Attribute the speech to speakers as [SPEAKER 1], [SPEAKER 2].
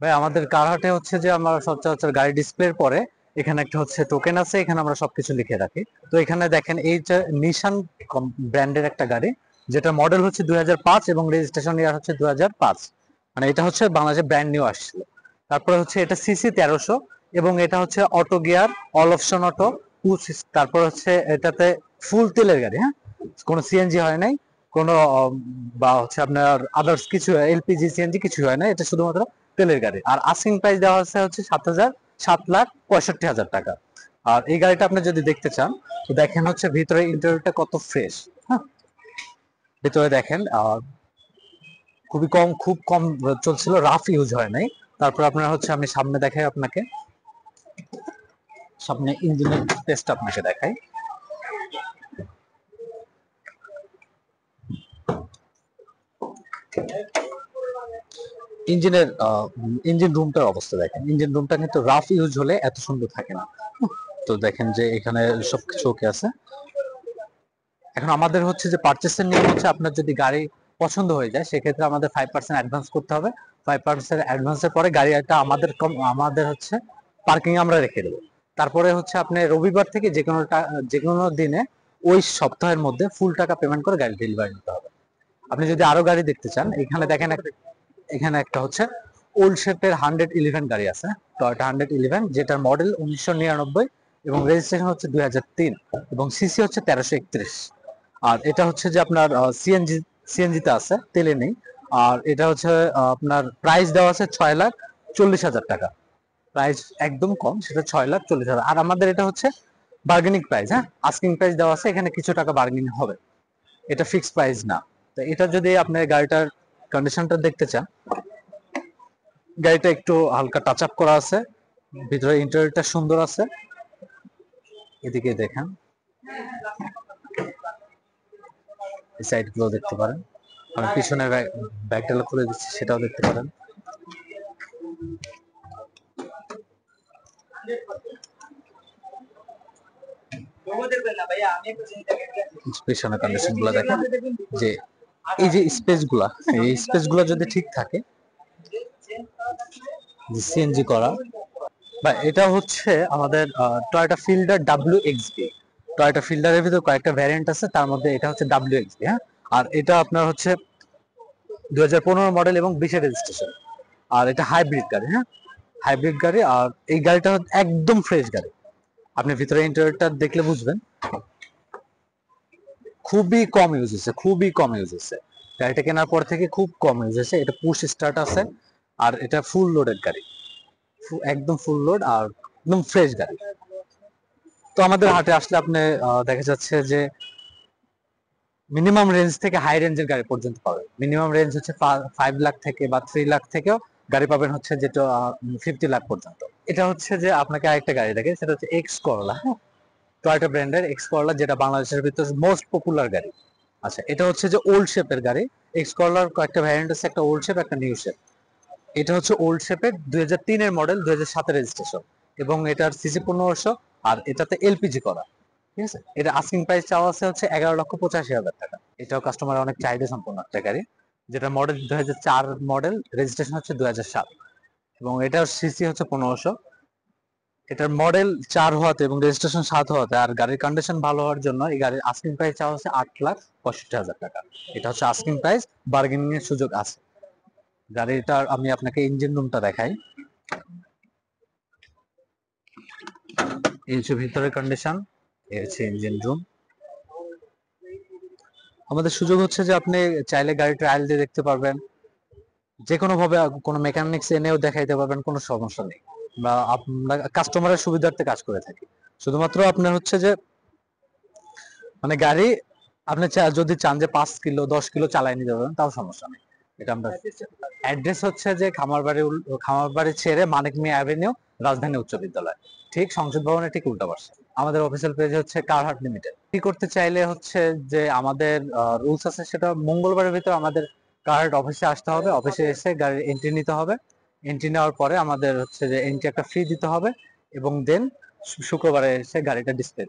[SPEAKER 1] ভাই আমাদের কারহাটে হচ্ছে যে আমরা সচরাচর গাড়ি ডিসপ্লের পরে এখানে একটা হচ্ছে টোকেন আছে, এখানে আমরা সবকিছু লিখে রাখি। তো এখানে দেখেন এই যে নিশান ব্র্যান্ডের একটা গাড়ি, যেটা মডেল হচ্ছে 2005 এবং রেজিস্ট্রেশন ইয়ার হচ্ছে 2005। মানে এটা হচ্ছে বাংলাদেশে ব্র্যান্ড নিউ আসছিল। তারপরে হচ্ছে এটা সিসি 1300 এবং এটা হচ্ছে auto gear, all option auto, তারপর হচ্ছে এটাতে ফুল তেলের গাড়ি, হ্যাঁ, কোনো সিএনজি হয় নাই, কোনো বা হচ্ছে আপনার আদার্স কিছু এলপিজি সিএনজি কিছু হয় না, এটা শুধুমাত্র তেলের গাড়ি। আর আস্কিং প্রাইস দেওয়া হচ্ছে 7,65,000 টাকা। আর এই গাড়িটা আপনি যদি দেখতে চান তো দেখেন হচ্ছে ভিতরে ইন্টেরিয়রটা কত ফ্রেশ। হ্যাঁ, ভিতরে দেখেন খুব কম চলছিল, রাফ ইউজ হয় নাই। তারপর আপনার হচ্ছে আমি সামনে দেখাই আপনাকে, সামনে ইঞ্জিনের টেস্ট আপনাকে দেখাই। ইঞ্জিনের ইঞ্জিন রুমটার অবস্থা দেখেন, ইঞ্জিন রুমটা কিন্তু রাফ ইউজ হলে এত সুন্দর থাকে না। তো দেখেন যে এখানে সবকিছু ওকে আছে। এখন আমাদের হচ্ছে যে পারচেসের নিয়ম হচ্ছে, আপনার যদি গাড়ি পছন্দ হয়ে যায় সেক্ষেত্রে আমাদের 5% অ্যাডভান্স করতে হবে। 5% অ্যাডভান্সের পরে গাড়িটা আমাদের হচ্ছে পার্কিং আমরা রেখে দেবো। তারপরে হচ্ছে আপনি রবিবার থেকে যে কোনো দিনে ওই সপ্তাহের মধ্যে ফুল টাকা পেমেন্ট করে গাড়ি ডেলিভারি নিতে হবে। আপনি যদি আরো গাড়ি দেখতে চান, এখানে একটা হচ্ছে ওল্ড শেপের 111 গাড়ি আছে, টয়োটা 111, যেটার মডেল 1999 এবং রেজিস্ট্রেশন হচ্ছে 2003 এবং সিসি হচ্ছে 1331। আর এটা হচ্ছে যে আপনার সিএনজিতে আছে, তেলে নেই। আর এটা হচ্ছে আপনার প্রাইস দেওয়া আছে 6,40,000 টাকা। প্রাইস একদম কম, সেটা 6,40,000। আর আমাদের এটা হচ্ছে বার্গেনিং প্রাইস, হ্যাঁ, আস্কিং প্রাইস দেওয়া আছে, এখানে কিছু টাকা বার্গেনিং হবে, এটা ফিক্সড প্রাইস না। তো এটা যদি আপনি গাড়িটার কন্ডিশনটা দেখতে চান, গাড়িটা একটু হালকা টাচ আপ করা আছে, ভিতরে ইন্টেরিয়রটা সুন্দর আছে। এদিকে দেখেন, এই সাইড গুলো দেখতে পারেন। আমি পিছনে ব্যাগটা খুলে দিচ্ছি, সেটাও দেখতে পারেন। পিছনে কন্ডিশন গুলো দেখেন, যে এই যে স্পেস গুলা, এই স্পেস গুলা যদি ঠিক থাকে, সিএনজি করা। বা এটা হচ্ছে আমাদের টয়োটা ফিল্ডার WXB। টয়োটা ফিল্ডারের ভিতর কয়েকটা ভ্যারিয়েন্ট আছে, তার মধ্যে এটা হচ্ছে WXB, হ্যাঁ। আর এটা আপনার হচ্ছে 2015 মডেল এবং 20 রেজিস্ট্রেশন। আর এটা হাইব্রিড গাড়ি, হ্যাঁ, হাইব্রিড গাড়ি। আর এই গাড়িটা একদম ফ্রেশ গাড়ি, আপনি ভিতরে ইন্টেরিয়রটা দেখলে বুঝবেন। খুবই কম ইউজ হচ্ছে গাড়িটা কেনার পর থেকে, খুব কম ইউজ হচ্ছে। এটা পুশ স্টার্ট আছে, আর এটা ফুল লোডেড গাড়ি, একদম ফুল লোড আর একদম ফ্রেশ গাড়ি। তো আমাদের হাটে আসলে আপনি দেখা যাচ্ছে যে মিনিমাম রেঞ্জ থেকে হাই রেঞ্জের গাড়ি পর্যন্ত পাবেন। মিনিমাম রেঞ্জ হচ্ছে 5 লাখ থেকে বা 3 লাখ থেকেও গাড়ি পাবেন হচ্ছে, যেটা 50 লাখ পর্যন্ত। এটা হচ্ছে যে আপনাকে আরেকটা গাড়ি দেখে, সেটা হচ্ছে এক্স করলা, হ্যাঁ, টয়োটা ব্র্যান্ডের এক্স করলা, যেটা বাংলাদেশের ভিতর মোস্ট পপুলার গাড়ি। আচ্ছা, এটা হচ্ছে যে ওল্ড শেপের গাড়ি। এক্স করলার কয়েকটা ভ্যারিয়েন্ট আছে, একটা ওল্ড শেপ, একটা নিউ শেপ। এটা হচ্ছে ওল্ড শেপের 2003 এর মডেল, 2007 রেজিস্ট্রেশন এবং এটার সিসি 1500। আর এটাতে এলপিজি করা, ঠিক আছে। এটা আস্কিং প্রাইস চাওয়া আছে হচ্ছে 11,85,000 টাকা। এটাও কাস্টমার অনেক চাহিদা সম্পন্ন একটা গাড়ি, যেটা মডেল 2004 মডেল, রেজিস্ট্রেশন হচ্ছে 2007 এবং এটার সিসি হচ্ছে 1500। এটার মডেল 4 হওয়াতে এবং রেজিস্ট্রেশন 7 হওয়াতে আর গাড়ির কন্ডিশন ভালো হওয়ার জন্য এই গাড়ির আস্কিং প্রাইস চাওয়া হচ্ছে 8,65,000 টাকা। এটা হচ্ছে আস্কিং প্রাইস, বার্গেনিং এর সুযোগ আছে। গাড়িটার আমি আপনাকে ইঞ্জিন রুমটা দেখাই। এই হচ্ছে ভিতরের কন্ডিশন, এই হচ্ছে ইঞ্জিন রুম। আমাদের সুযোগ হচ্ছে যে আপনি চাইলে গাড়ি ট্রায়াল দিয়ে দেখতে পারবেন, যে কোনো ভাবে কোনো মেকানিক্স এনেও দেখাইতে পারবেন, কোনো সমস্যা নেই। বা আমরা কাস্টমারের সুবিধার্থে কাজ করে থাকি। শুধুমাত্র আপনার হচ্ছে যে মানে গাড়ি আপনি যদি চান যে 5 কিলো 10 কিলো চালাই নিতে পারবেন, তাও সমস্যা নেই। এটা আমরা অ্যাড্রেস হচ্ছে যে খামারবাড়ি ছেড়ে মানিক মিয়া অ্যাভিনিউ, রাজধানী উচ্চ বিদ্যালয়, ঠিক সংসদ ভবনের ঠিক উল্টা পাশে। আমাদের অফিসিয়াল পেজ হচ্ছে কারহাট লিমিটেড। কি করতে চাইলে হচ্ছে যে আমাদের রুলস আছে, সেটা মঙ্গলবারের ভিতর আমাদের কারহাট অফিসে আসতে হবে। অফিসে এসে গাড়ির এন্ট্রি নিতে হবে। এন্ট্রি নেওয়ার পরে আমাদের হচ্ছে যে এন্ট্রি একটা ফি দিতে হবে এবং দেন শুক্রবারে এসে গাড়িটা ডিসপ্লে করতে হবে।